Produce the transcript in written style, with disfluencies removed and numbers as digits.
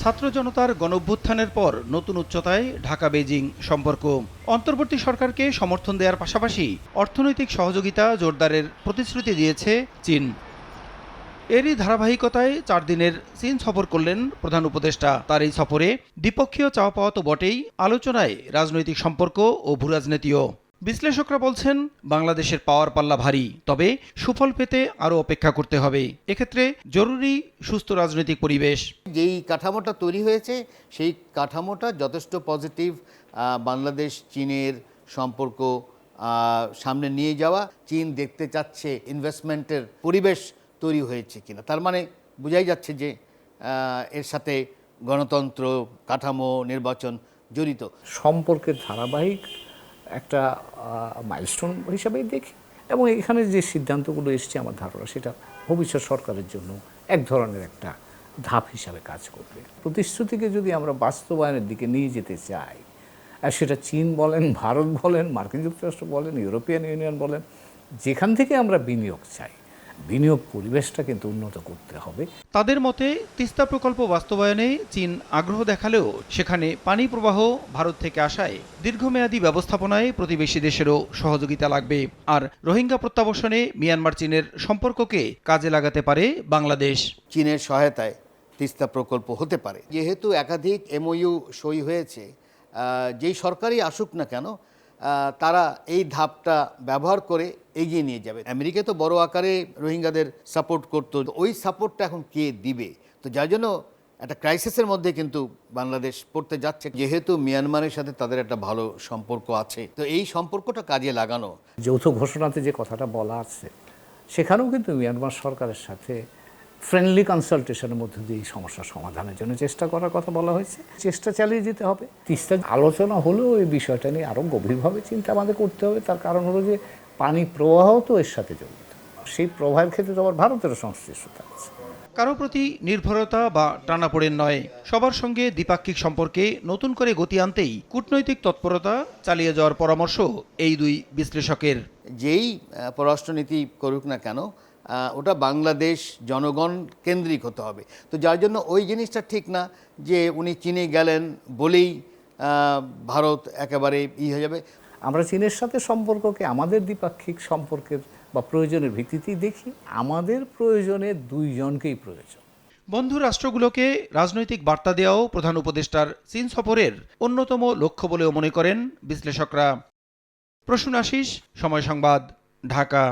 ছাত্র জনতার গণঅভ্যুত্থানের পর নতুন উচ্চতায় ঢাকা বেইজিং সম্পর্ক। অন্তর্বর্তী সরকারকে সমর্থন দেওয়ার পাশাপাশি অর্থনৈতিক সহযোগিতা জোরদারের প্রতিশ্রুতি দিয়েছে চীন। এরই ধারাবাহিকতায় 4 দিনের চীন সফর করলেন প্রধান উপদেষ্টা। তার এই সফরে দ্বিপক্ষীয় চাওয়া পাওয়া তো বটেই, আলোচনায় রাজনৈতিক সম্পর্ক ও ভূরাজনীতিও। বিশ্লেষকরা বলছেন, বাংলাদেশের পাওয়ার পাল্লা ভারী, তবে সুফল পেতে আরও অপেক্ষা করতে হবে। এক্ষেত্রে জরুরি সুস্থ রাজনৈতিক পরিবেশ। যেই কাঠামোটা তৈরি হয়েছে সেই কাঠামোটা যথেষ্ট পজিটিভ। বাংলাদেশ চীনের সম্পর্ক সামনে নিয়ে যাওয়া, চীন দেখতে চাচ্ছে ইনভেস্টমেন্টের পরিবেশ তৈরি হয়েছে কিনা। তার মানে বোঝাই যাচ্ছে যে এর সাথে গণতন্ত্র, কাঠামো, নির্বাচন জড়িত। সম্পর্কের ধারাবাহিক একটা মাইলস্টোন হিসাবেই দেখি, এবং এখানে যে সিদ্ধান্তগুলো এসছে আমার ধারণা সেটা ভবিষ্যৎ সরকারের জন্য এক ধরনের একটা ধাপ হিসাবে কাজ করবে। প্রতিশ্রুতিকে যদি আমরা বাস্তবায়নের দিকে নিয়ে যেতে চাই, আর সেটা চীন বলেন, ভারত বলেন, মার্কিন যুক্তরাষ্ট্র বলেন, ইউরোপিয়ান ইউনিয়ন বলেন, যেখান থেকে আমরা বিনিয়োগ চাই, বিনিয়োগ পরিবেশটা কিন্তু উন্নত করতে হবে। তাদের মতে তিস্তা প্রকল্প বাস্তবায়নে চীন আগ্রহ দেখালেও সেখানে পানি প্রবাহ ভারত থেকে আসায় দীর্ঘমেয়াদী ব্যবস্থাপনায় প্রতিবেশী দেশেরও সহযোগিতা লাগবে। আর রোহিঙ্গা প্রত্যাবর্ষণে মিয়ানমার চীনের সম্পর্ককে কাজে লাগাতে পারে বাংলাদেশ। চীনের সহায়তায় তিস্তা প্রকল্প হতে পারে। যেহেতু একাধিক এমওইউ সই হয়েছে, যেই সরকারই আসুক না কেন তারা এই ধাপটা ব্যবহার করে এগিয়ে নিয়ে যাবে। আমেরিকা তো বড় আকারে রোহিঙ্গাদের সাপোর্ট করতো, ওই সাপোর্টটা এখন কে দিবে? তো যার জন্য একটা ক্রাইসিসের মধ্যে কিন্তু বাংলাদেশ পড়তে যাচ্ছে। যেহেতু মিয়ানমারের সাথে তাদের একটা ভালো সম্পর্ক আছে, তো এই সম্পর্কটা কাজে লাগানো। যৌথ ঘোষণাতে যে কথাটা বলা আছে সেখানেও কিন্তু মিয়ানমার সরকারের সাথে ফ্রেন্ডলি কনসালটেশনের মধ্যে দিয়ে এই সমস্যার সমাধানের জন্য চেষ্টা করার কথা বলা হয়েছে। চেষ্টা চালিয়ে যেতে হবে। তিস্তা আলোচনা হলেও এই বিষয়টা নিয়ে আরও গভীরভাবে চিন্তা আমাদের করতে হবে। তার কারণ হলো যে পানি প্রবাহ তো এর সাথে জড়িত, সেই প্রবাহের ক্ষেত্রে তো আবার ভারতেরও সংশ্লিষ্টতা আছে। কারো প্রতি নির্ভরতা বা টানাপোড়েন নয়, সবার সঙ্গে দ্বিপাক্ষিক সম্পর্কে নতুন করে গতি আনতেই কূটনৈতিক তৎপরতা চালিয়ে যাওয়ার পরামর্শ এই দুই বিশ্লেষকের। যেই পররাষ্ট্রনীতি করুক না কেন ওটা বাংলাদেশ জনগণ কেন্দ্রিক হতে হবে। তো যার জন্য ওই জিনিসটা ঠিক না যে উনি চীনে গেলেন বলেই ভারত একেবারে হয়ে যাবে। আমরা চীনের সাথে সম্পর্ককে আমাদের দ্বিপাক্ষিক সম্পর্কের বা প্রয়োজনের ভিত্তিতেই দেখি। আমাদের প্রয়োজনে দুইজনকেই প্রয়োজন। বন্ধু রাষ্ট্রগুলোকে রাজনৈতিক বার্তা দেওয়াও প্রধান উপদেষ্টার চীন সফরের অন্যতম লক্ষ্য বলেও মনে করেন বিশ্লেষকরা। প্রসূন আশিস, সময় সংবাদ, ঢাকা।